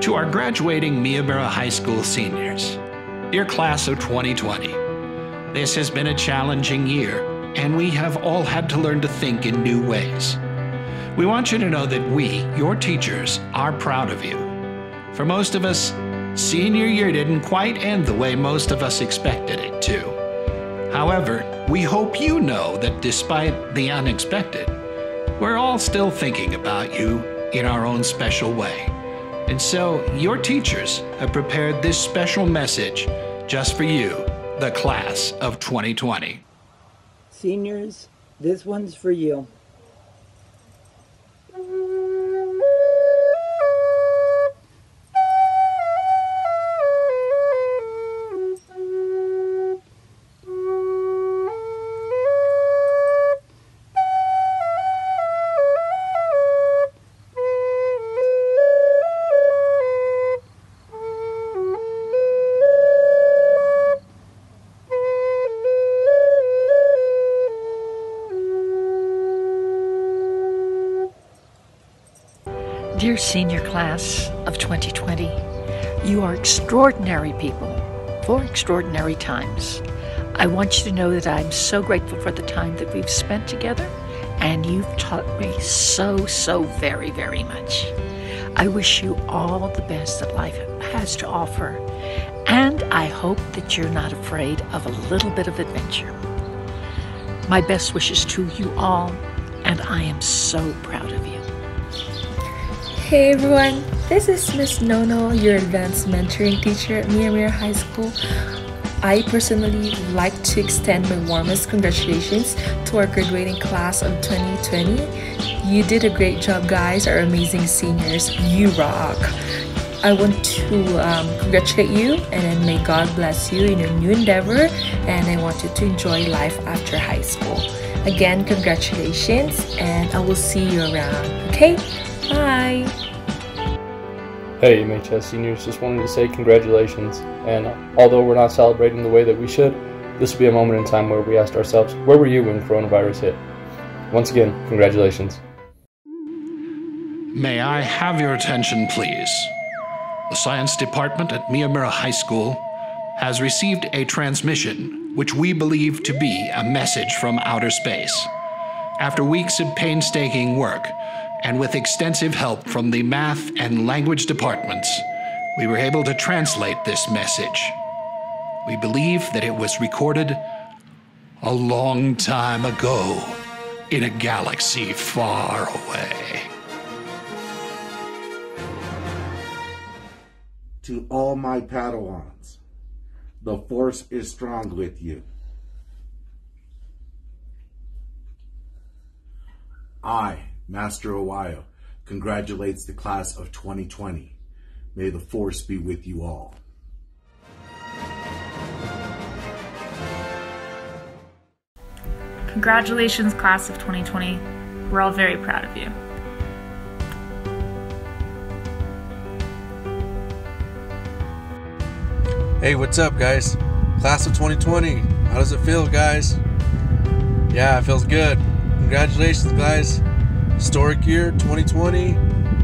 To our graduating Miyamura High School seniors, dear class of 2020, this has been a challenging year, and we have all had to learn to think in new ways. We want you to know that we, your teachers, are proud of you. For most of us, senior year didn't quite end the way most of us expected it to. However, we hope you know that despite the unexpected, we're all still thinking about you in our own special way. And so, your teachers have prepared this special message just for you, the class of 2020. Seniors, this one's for you. Dear senior class of 2020, you are extraordinary people for extraordinary times. I want you to know that I'm so grateful for the time that we've spent together, and you've taught me so very, very much. I wish you all the best that life has to offer, and I hope that you're not afraid of a little bit of adventure. My best wishes to you all, and I am so proud of you. Hey everyone, this is Miss Nono, your advanced mentoring teacher at Miyamura High School. I personally would like to extend my warmest congratulations to our graduating class of 2020. You did a great job, guys, our amazing seniors. You rock! I want to congratulate you, and may God bless you in your new endeavor, and I want you to enjoy life after high school. Again, congratulations, and I will see you around, okay? Bye! Hey MHS seniors, just wanted to say congratulations, and although we're not celebrating the way that we should, this will be a moment in time where we asked ourselves, where were you when coronavirus hit? Once again, congratulations. May I have your attention, please? The science department at Miyamura High School has received a transmission which we believe to be a message from outer space. After weeks of painstaking work, and with extensive help from the math and language departments, we were able to translate this message. We believe that it was recorded a long time ago in a galaxy far away. To all my Padawans, the Force is strong with you. I, Master Owayo, congratulates the class of 2020. May the Force be with you all. Congratulations, class of 2020. We're all very proud of you. Hey, what's up, guys? Class of 2020. How does it feel, guys? Yeah, it feels good. Congratulations, guys. Historic year 2020.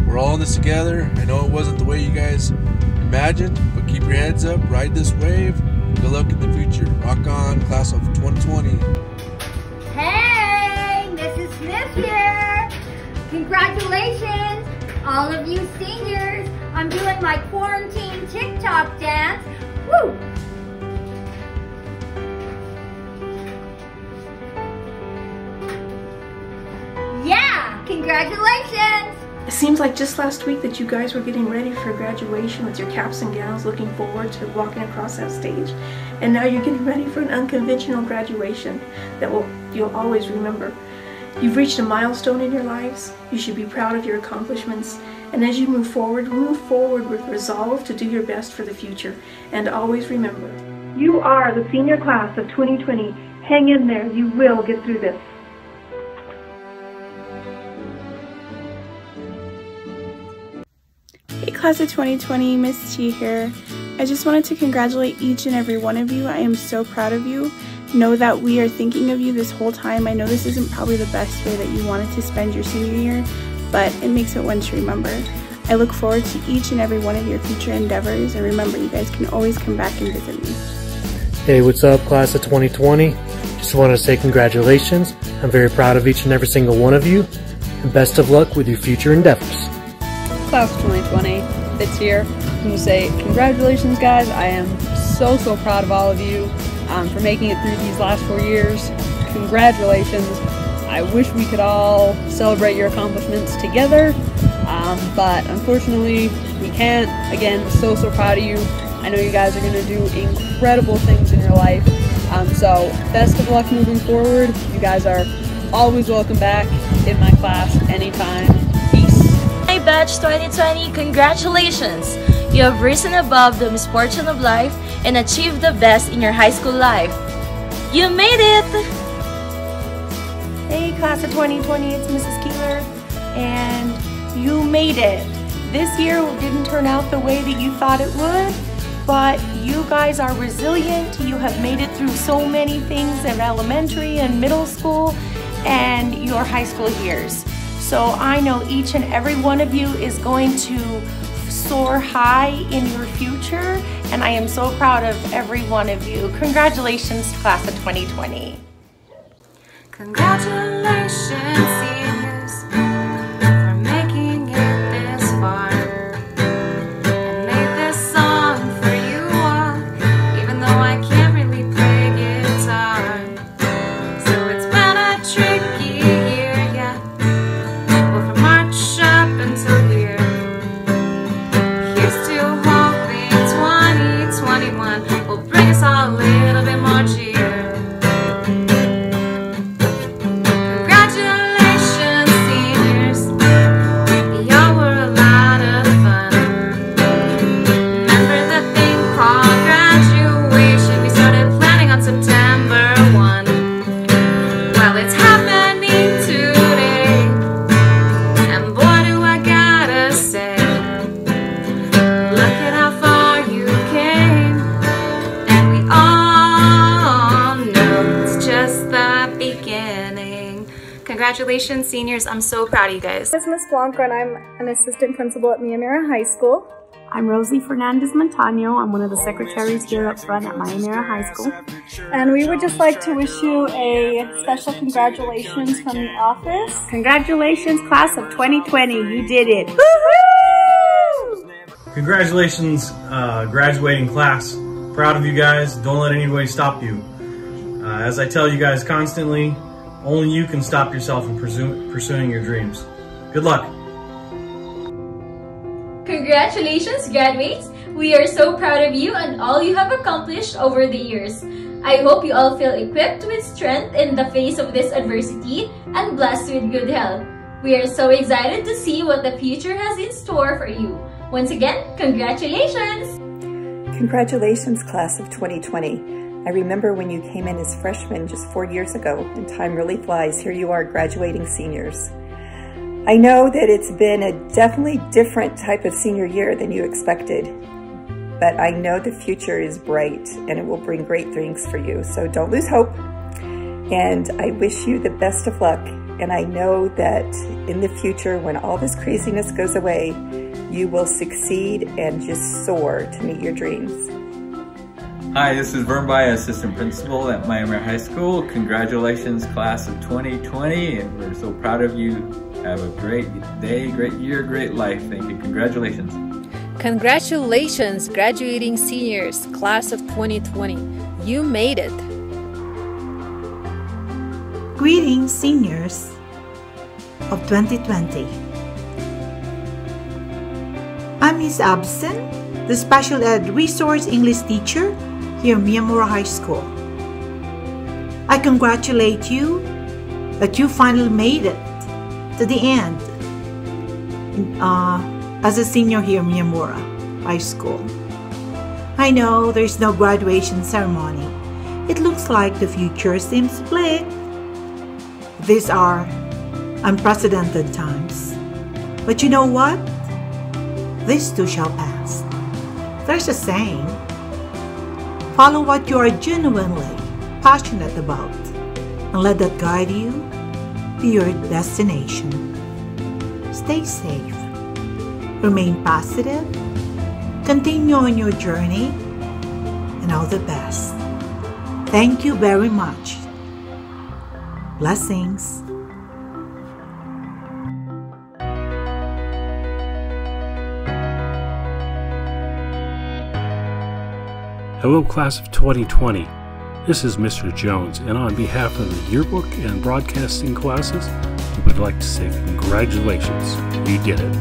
We're all in this together. I know it wasn't the way you guys imagined, but keep your heads up, ride this wave. Good luck in the future. Rock on, class of 2020. Hey, this is Smith here. Congratulations, all of you seniors. I'm doing my quarantine TikTok dance. Woo! Yeah, congratulations! It seems like just last week that you guys were getting ready for graduation with your caps and gowns, looking forward to walking across that stage. And now you're getting ready for an unconventional graduation that you'll always remember. You've reached a milestone in your lives. You should be proud of your accomplishments. And as you move forward with resolve to do your best for the future. And always remember, you are the senior class of 2020. Hang in there. You will get through this. Hey class of 2020, Miss T here. I just wanted to congratulate each and every one of you. I am so proud of you. Know that we are thinking of you this whole time. I know this isn't probably the best way that you wanted to spend your senior year, but it makes it one to remember. I look forward to each and every one of your future endeavors, and remember, you guys can always come back and visit me. Hey, what's up, class of 2020? Just wanted to say congratulations. I'm very proud of each and every single one of you, and best of luck with your future endeavors. Class of 2020, it's here. I'm going to say congratulations, guys. I am so proud of all of you for making it through these last 4 years. Congratulations. I wish we could all celebrate your accomplishments together, but unfortunately we can't. Again, so proud of you. I know you guys are going to do incredible things in your life, so best of luck moving forward. You guys are always welcome back in my class anytime. Peace. Hey batch 2020, congratulations! You have risen above the misfortune of life and achieved the best in your high school life. You made it! Hey class of 2020, it's Mrs. Keeler, and you made it. This year didn't turn out the way that you thought it would, but you guys are resilient. You have made it through so many things in elementary and middle school and your high school years. So I know each and every one of you is going to soar high in your future, and I am so proud of every one of you. Congratulations, class of 2020. Congratulations, seniors, for making it this far. I made this song for you all, even though I can't really play guitar. So it's been a tricky year, yeah. Well, from March up until here. Here's to hoping 2021 will bring us all a little bit more cheer. Congratulations, seniors. I'm so proud of you guys. This is Ms. Blanco, and I'm an assistant principal at Miyamura High School. I'm Rosie Fernandez Montano. I'm one of the secretaries here up front at Miyamura High School. And we would just like to wish you a special congratulations from the office. Congratulations, class of 2020. You did it. Woo-hoo! Congratulations, graduating class. Proud of you guys. Don't let anybody stop you. As I tell you guys constantly, only you can stop yourself from pursuing your dreams. Good luck. Congratulations, graduates! We are so proud of you and all you have accomplished over the years. I hope you all feel equipped with strength in the face of this adversity and blessed with good health. We are so excited to see what the future has in store for you. Once again, congratulations! Congratulations, class of 2020. I remember when you came in as freshmen just 4 years ago, and time really flies. Here you are, graduating seniors. I know that it's been a definitely different type of senior year than you expected, but I know the future is bright and it will bring great things for you. So don't lose hope, and I wish you the best of luck. And I know that in the future, when all this craziness goes away, you will succeed and just soar to meet your dreams. Hi, this is Vernby, Assistant Principal at Miyamura High School. Congratulations, class of 2020, and we're so proud of you. Have a great day, great year, great life. Thank you. Congratulations. Congratulations, graduating seniors, class of 2020. You made it. Greetings, seniors of 2020. I'm Ms. Absen, the Special Ed Resource English teacher here at Miyamura High School. I congratulate you that you finally made it to the end as a senior here at Miyamura High School. I know there's no graduation ceremony. It looks like the future seems bleak. These are unprecedented times. But you know what? This too shall pass. There's a saying, follow what you are genuinely passionate about and let that guide you to your destination. Stay safe. remain positive, continue on your journey, and all the best. Thank you very much. Blessings. Hello, class of 2020. This is Mr. Jones, and on behalf of the yearbook and broadcasting classes, we would like to say congratulations. You did it.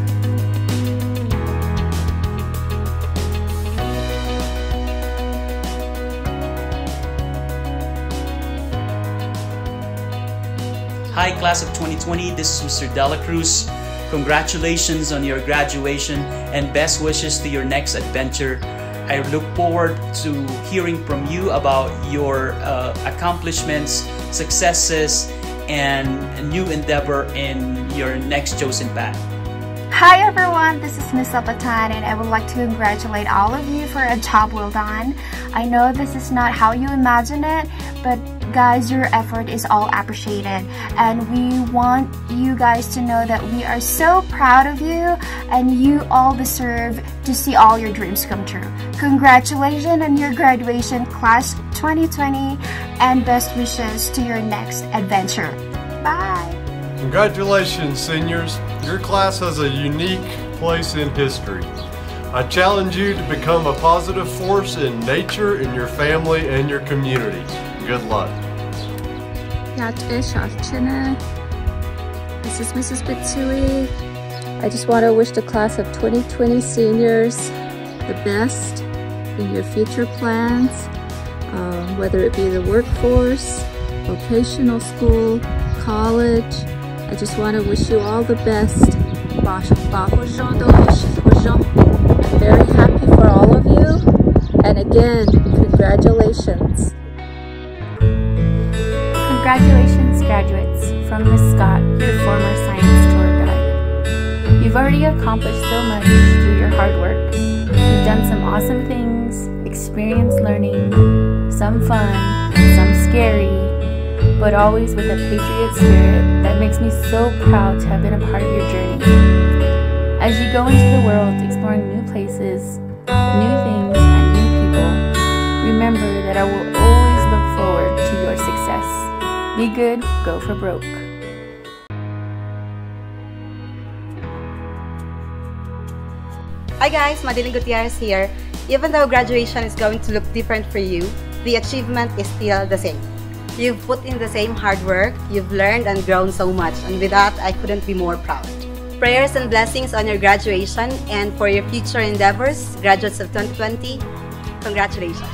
Hi, class of 2020. This is Mr. Dela Cruz. Congratulations on your graduation and best wishes to your next adventure. I look forward to hearing from you about your accomplishments, successes, and a new endeavor in your next chosen path. Hi everyone, this is Miss Zapatan, and I would like to congratulate all of you for a job well done. I know this is not how you imagine it, but guys, your effort is all appreciated, and we want you guys to know that we are so proud of you, and you all deserve to see all your dreams come true. Congratulations on your graduation, class 2020, and best wishes to your next adventure. Bye! Congratulations, seniors. Your class has a unique place in history. I challenge you to become a positive force in nature, in your family, and your community. Good luck. This is Mrs. Bitsui. I just want to wish the class of 2020 seniors the best in your future plans, whether it be the workforce, vocational school, college. I just want to wish you all the best. I'm very happy for all of you, and again, congratulations. Congratulations, graduates, from Miss Scott, your former science tour guide. You've already accomplished so much through your hard work. You've done some awesome things, experienced learning, some fun, some scary, but always with a patriot spirit that makes me so proud to have been a part of your journey. As you go into the world exploring new places, new things, and new people, remember that I will always look forward to your success. Be good, go for broke. Hi guys, Madeline Gutierrez here. Even though graduation is going to look different for you, the achievement is still the same. You've put in the same hard work, you've learned and grown so much, and with that, I couldn't be more proud. Prayers and blessings on your graduation and for your future endeavors, graduates of 2020, congratulations.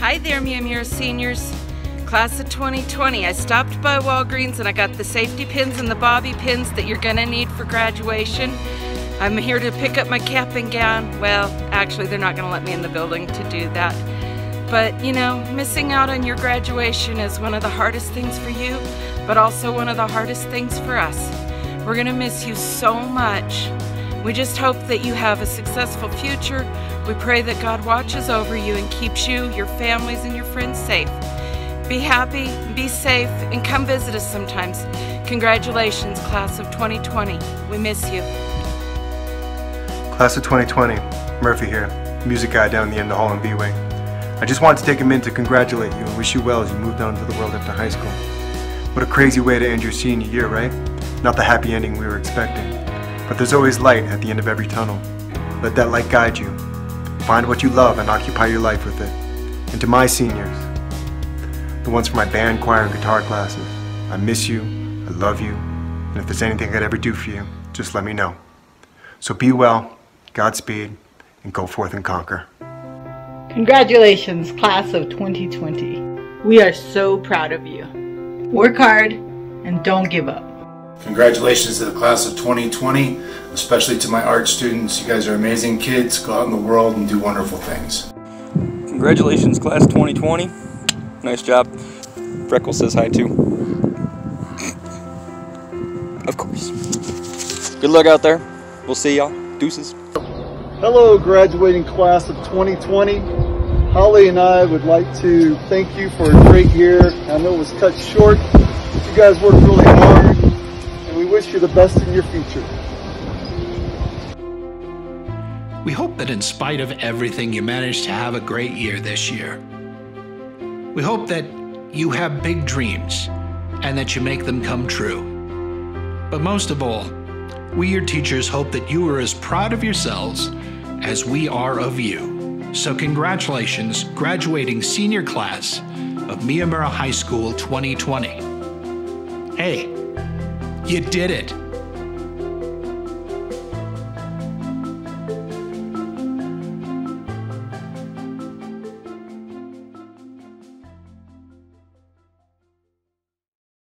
Hi there, Miyamura seniors. Class of 2020, I stopped by Walgreens and I got the safety pins and the bobby pins that you're gonna need for graduation. I'm here to pick up my cap and gown. Well, actually, they're not gonna let me in the building to do that. But, you know, missing out on your graduation is one of the hardest things for you, but also one of the hardest things for us. We're gonna miss you so much. We just hope that you have a successful future. We pray that God watches over you and keeps you, your families, and your friends safe. Be happy, be safe, and come visit us sometimes. Congratulations, class of 2020. We miss you. Class of 2020, Murphy here, music guy down in the end of the hall in B-Wing. I just wanted to take a minute to congratulate you and wish you well as you move down into the world after high school. What a crazy way to end your senior year, right? Not the happy ending we were expecting. But there's always light at the end of every tunnel. Let that light guide you. Find what you love and occupy your life with it. And to my seniors, the ones from my band, choir, and guitar classes, I miss you, I love you, and if there's anything I could ever do for you, just let me know. So be well, Godspeed, and go forth and conquer. Congratulations, class of 2020. We are so proud of you. Work hard and don't give up. Congratulations to the class of 2020, especially to my art students. You guys are amazing kids. Go out in the world and do wonderful things. Congratulations, class 2020. Nice job. Freckles says hi too. Of course. Good luck out there. We'll see y'all. Deuces. Hello, graduating class of 2020. Holly and I would like to thank you for a great year. I know it was cut short. You guys worked really hard, and we wish you the best in your future. We hope that in spite of everything, you managed to have a great year this year. We hope that you have big dreams and that you make them come true. But most of all, we, your teachers, hope that you are as proud of yourselves as we are of you. So congratulations, graduating senior class of Miyamura High School 2020. Hey, you did it.